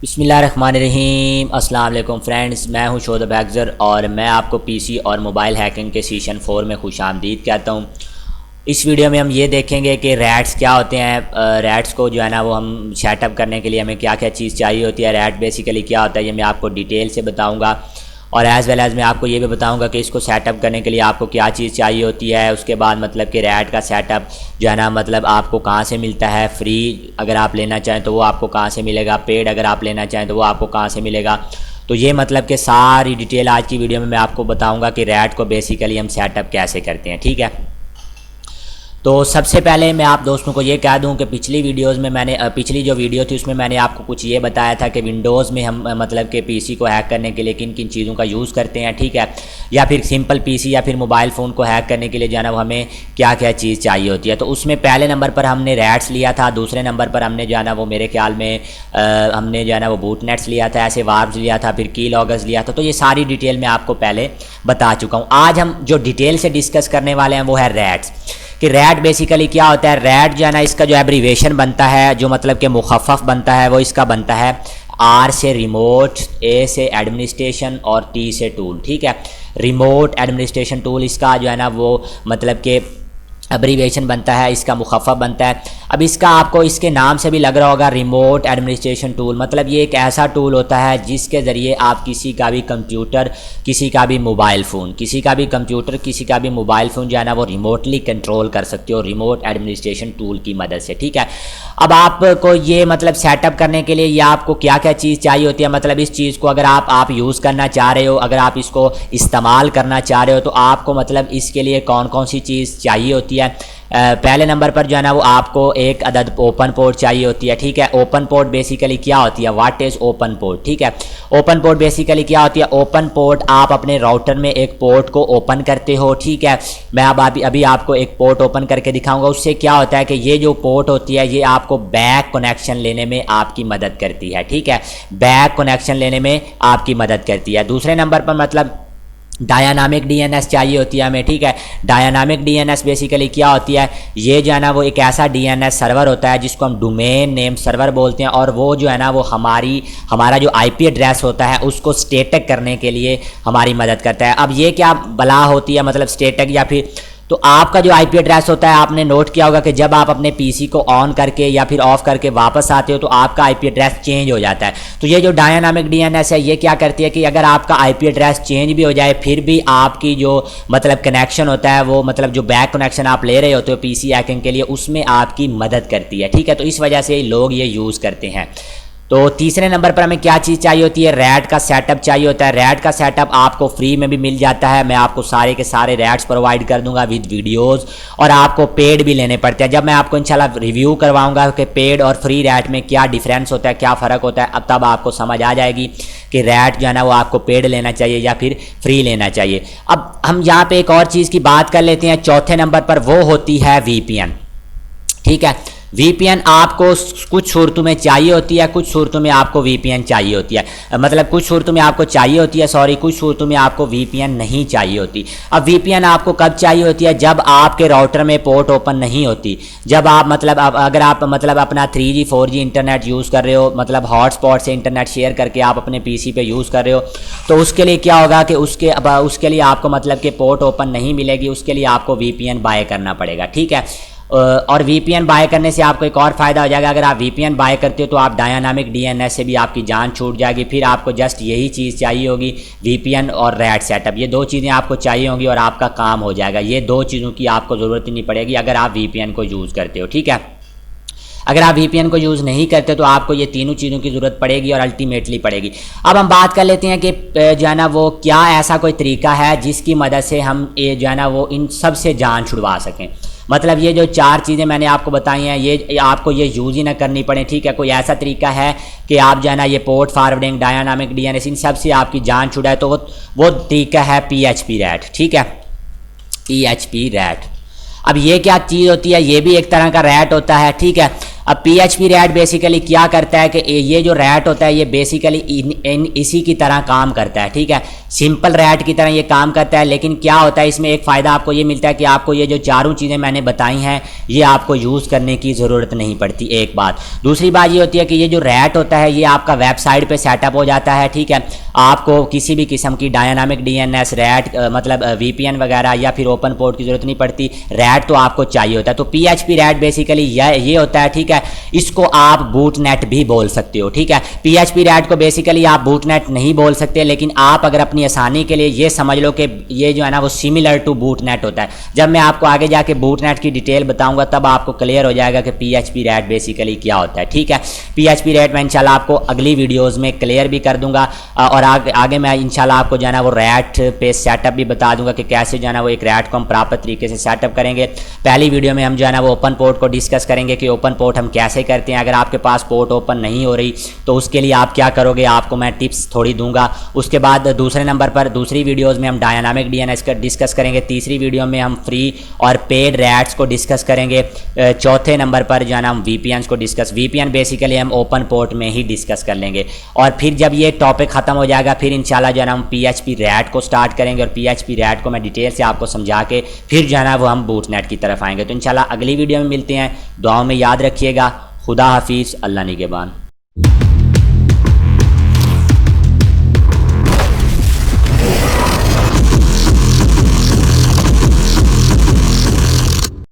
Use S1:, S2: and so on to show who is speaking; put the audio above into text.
S1: बिस्मिल्लाहिर्रहमानिर्रहीम। अस्सलाम वालेकुम फ्रेंड्स, मैं हूं शोएब हैकजर और मैं आपको पीसी और मोबाइल हैकिंग के सीज़न 4 में खुशामदीद कहता हूं। इस वीडियो में हम ये देखेंगे कि रैट्स क्या होते हैं। रैट्स को जो है ना वो हम सेटअप करने के लिए हमें क्या क्या चीज़ चाहिए होती है। रैट बेसिकली क्या होता है ये मैं आपको डिटेल से बताऊँगा और एज़ वेल एज़ मैं आपको ये भी बताऊंगा कि इसको सेटअप करने के लिए आपको क्या चीज़ चाहिए होती है। उसके बाद मतलब कि रैट का सेटअप जो है ना मतलब आपको कहाँ से मिलता है। फ्री अगर आप लेना चाहें तो वो आपको कहाँ से मिलेगा, पेड अगर आप लेना चाहें तो वो आपको कहाँ से मिलेगा। तो ये मतलब कि सारी डिटेल आज की वीडियो में मैं आपको बताऊँगा कि रैट को बेसिकली हम सेटअप कैसे करते हैं। ठीक है, तो सबसे पहले मैं आप दोस्तों को ये कह दूं कि पिछली वीडियोस में मैंने पिछली जो वीडियो थी उसमें मैंने आपको कुछ ये बताया था कि विंडोज़ में हम मतलब कि पीसी को हैक करने के लिए किन किन चीज़ों का यूज़ करते हैं। ठीक है, या फिर सिंपल पीसी या फिर मोबाइल फ़ोन को हैक करने के लिए जो है ना वो हमें क्या क्या चीज़ चाहिए होती है। तो उसमें पहले नंबर पर हमने रैट्स लिया था, दूसरे नंबर पर हमने जो है ना वो मेरे ख्याल में हमने जो है ना वो बूटनेट्स लिया था, ऐसे वार्प्स लिया था, फिर की लॉगर्स लिया था। तो ये सारी डिटेल मैं आपको पहले बता चुका हूँ। आज हम जो डिटेल से डिस्कस करने वाले हैं वो है रैट्स, कि रैट बेसिकली क्या होता है। रैट जो है ना इसका जो एब्रीवेशन बनता है, जो मतलब कि मुखफ़फ़ बनता है, वो इसका बनता है आर से रिमोट, ए से एडमिनिस्ट्रेशन और टी से टूल। ठीक है, रिमोट एडमिनिस्ट्रेशन टूल इसका जो है ना वो मतलब कि एब्रीवेशन बनता है, इसका मुखफ़फ़ बनता है। अब इसका आपको इसके नाम से भी लग रहा होगा रिमोट एडमिनिस्ट्रेशन टूल, मतलब ये एक ऐसा टूल होता है जिसके ज़रिए आप किसी का भी कंप्यूटर, किसी का भी मोबाइल फ़ोन, किसी का भी कंप्यूटर, किसी का भी मोबाइल फ़ोन जो है ना वो रिमोटली कंट्रोल कर सकते हो रिमोट एडमिनिस्ट्रेशन टूल की मदद से। ठीक है, अब आपको ये मतलब सेटअप करने के लिए ये आपको क्या क्या चीज़ चाहिए होती है। मतलब इस चीज़ को अगर आप यूज़ करना चाह रहे हो, अगर आप इसको इस्तेमाल करना चाह रहे हो तो आपको मतलब इसके लिए कौन कौन सी चीज़ चाहिए होती है। पहले नंबर पर जो है ना वो आपको एक अदद ओपन पोर्ट चाहिए होती है। ठीक है, ओपन पोर्ट बेसिकली क्या होती है, व्हाट इज़ ओपन पोर्ट। ठीक है, ओपन पोर्ट बेसिकली क्या होती है। ओपन पोर्ट आप अपने राउटर में एक पोर्ट को ओपन करते हो। ठीक है, मैं अब अभी आपको एक पोर्ट ओपन करके दिखाऊंगा। उससे क्या होता है कि ये जो पोर्ट होती है ये आपको बैक कनेक्शन लेने में आपकी मदद करती है। ठीक है, बैक कनेक्शन लेने में आपकी मदद करती है। दूसरे नंबर पर मतलब डायनामिक डीएनएस चाहिए होती है हमें। ठीक है, डायनामिक डीएनएस बेसिकली क्या होती है, ये जो है ना वो एक ऐसा डीएनएस सर्वर होता है जिसको हम डोमेन नेम सर्वर बोलते हैं, और वो जो है ना वो हमारा जो आईपी एड्रेस होता है उसको स्टेटक करने के लिए हमारी मदद करता है। अब ये क्या बला होती है मतलब स्टेटक, या फिर तो आपका जो आईपी एड्रेस होता है, आपने नोट किया होगा कि जब आप अपने पीसी को ऑन करके या फिर ऑफ करके वापस आते हो तो आपका आईपी एड्रेस चेंज हो जाता है। तो ये जो डायनामिक डीएनएस है ये क्या करती है कि अगर आपका आईपी एड्रेस चेंज भी हो जाए फिर भी आपकी जो मतलब कनेक्शन होता है वो मतलब जो बैक कनेक्शन आप ले रहे होते हो पीसी हैकिंग के लिए उसमें आपकी मदद करती है। ठीक है, तो इस वजह से लोग ये यूज़ करते हैं। तो तीसरे नंबर पर हमें क्या चीज़ चाहिए होती है, रैट का सेटअप चाहिए होता है। रैट का सेटअप आपको फ्री में भी मिल जाता है, मैं आपको सारे के सारे रैट्स प्रोवाइड कर दूंगा विद वीडियोस, और आपको पेड भी लेने पड़ते हैं। जब मैं आपको इंशाल्लाह रिव्यू करवाऊंगा कि पेड और फ्री रैट में क्या डिफरेंस होता है, क्या फ़र्क होता है, अब तब आपको समझ आ जाएगी कि रैट जो है ना वो आपको पेड लेना चाहिए या फिर फ्री लेना चाहिए। अब हम यहाँ पे एक और चीज़ की बात कर लेते हैं। चौथे नंबर पर वो होती है वीपीएन। ठीक है, वीपीएन आपको कुछ सूरतों में चाहिए होती है, कुछ सूरतों में आपको वीपीएन चाहिए होती है। मतलब कुछ सूरतों में आपको चाहिए होती है, सॉरी, कुछ सूरतों में आपको वीपीएन नहीं चाहिए होती। अब वीपीएन आपको कब चाहिए होती है, जब आपके राउटर में पोर्ट ओपन नहीं होती, जब आप मतलब अगर आप मतलब अपना 3G 4G इंटरनेट यूज़ कर रहे हो, मतलब हॉटस्पॉट से इंटरनेट शेयर करके आप अपने पीसी पे यूज़ कर रहे हो, तो उसके लिए क्या होगा कि उसके लिए आपको मतलब कि पोर्ट ओपन नहीं मिलेगी, उसके लिए आपको वीपीएन बाय करना पड़ेगा। ठीक है, और वीपीएन बाय करने से आपको एक और फ़ायदा हो जाएगा। अगर आप वीपीएन बाय करते हो तो आप डायनामिक डीएनएस से भी आपकी जान छूट जाएगी। फिर आपको जस्ट यही चीज़ चाहिए होगी, वीपीएन और रैट सेटअप, ये दो चीज़ें आपको चाहिए होंगी और आपका काम हो जाएगा। ये दो चीज़ों की आपको ज़रूरत ही नहीं पड़ेगी अगर आप वीपीएन को यूज़ करते हो। ठीक है, अगर आप वीपीएन को यूज़ नहीं करते तो आपको ये तीनों चीज़ों की ज़रूरत पड़ेगी और अल्टीमेटली पड़ेगी। अब हम बात कर लेते हैं कि जो है ना वो क्या ऐसा कोई तरीका है जिसकी मदद से हम ये जो है ना वो इन सब से जान छुड़वा सकें। मतलब ये जो चार चीज़ें मैंने आपको बताई हैं ये आपको ये यूज़ ही ना करनी पड़े। ठीक है, कोई ऐसा तरीका है कि आप जो है ना ये पोर्ट फॉरवर्डिंग, डायनामिक डीएनएस, इन सब से आपकी जान छुड़ाए, तो वो तरीका है पीएचपी रैट। ठीक है, पीएचपी रैट। अब ये क्या चीज़ होती है, ये भी एक तरह का रैट होता है। ठीक है, अब पीएचपी रैट बेसिकली क्या करता है कि ये जो रैट होता है ये बेसिकली इसी की तरह काम करता है। ठीक है, सिंपल रैट की तरह ये काम करता है, लेकिन क्या होता है इसमें एक फ़ायदा आपको ये मिलता है कि आपको ये जो चारों चीज़ें मैंने बताई हैं ये आपको यूज़ करने की ज़रूरत नहीं पड़ती, एक बात। दूसरी बात ये होती है कि ये जो रैट होता है ये आपका वेबसाइट पे सेटअप हो जाता है, ठीक है। आपको किसी भी किस्म की डायनामिक DNS रैट मतलब VPN वगैरह या फिर ओपन पोर्ट की ज़रूरत नहीं पड़ती, रैट तो आपको चाहिए होता है। तो PHP रैट बेसिकली ये होता है, ठीक है। इसको आप बूटनेट भी बोल सकते हो, ठीक है। PHP रैट को बेसिकली आप बूटनेट नहीं बोल सकते, लेकिन आप अगर अपनी आसानी के लिए ये समझ लो कि ये जो है ना वो सिमिलर टू बूटनेट होता है। जब मैं आपको आगे जाके बूटनेट की डिटेल बताऊंगा तब आपको क्लियर हो जाएगा कि PHP रैट बेसिकली क्या होता है, ठीक है। PHP रैट मैं इंशाल्लाह आपको अगली वीडियोज़ में क्लियर भी कर दूंगा और आगे मैं इंशाल्लाह आपको जो है ना वो रैट पे सेटअप भी बता दूंगा कि कैसे जो है ना वो एक रैट को हम प्रॉपर तरीके से सेटअप करेंगे। पहली वीडियो में हम जो है ना वो ओपन पोर्ट को डिस्कस करेंगे कि ओपन पोर्ट हम कैसे करते हैं। अगर आपके पास पोर्ट ओपन नहीं हो रही तो उसके लिए आप क्या करोगे, आपको मैं टिप्स थोड़ी दूंगा। उसके बाद दूसरे नंबर पर दूसरी वीडियोज़ में हम डायनामिक DNS का डिस्कस करेंगे। तीसरी वीडियो में हम फ्री और पेड रैट्स को डिस्कस करेंगे। चौथे नंबर पर जो है ना हम VPNs को डिस्कस, VPN बेसिकली हम ओपन पोर्ट में ही डिस्कस कर लेंगे। और फिर जब ये टॉपिक ख़त्म हो जाएगा फिर इंशाल्लाह जो है ना हम PHP रैट को स्टार्ट करेंगे और PHP रैट को मैं डिटेल से आपको समझा के फिर जो है ना वो हम बूटनेट की तरफ आएंगे। तो इंशाल्लाह अगली वीडियो में मिलते हैं। दुआओं में याद रखिएगा। खुदा हाफिज़, अल्लाह निगहबान।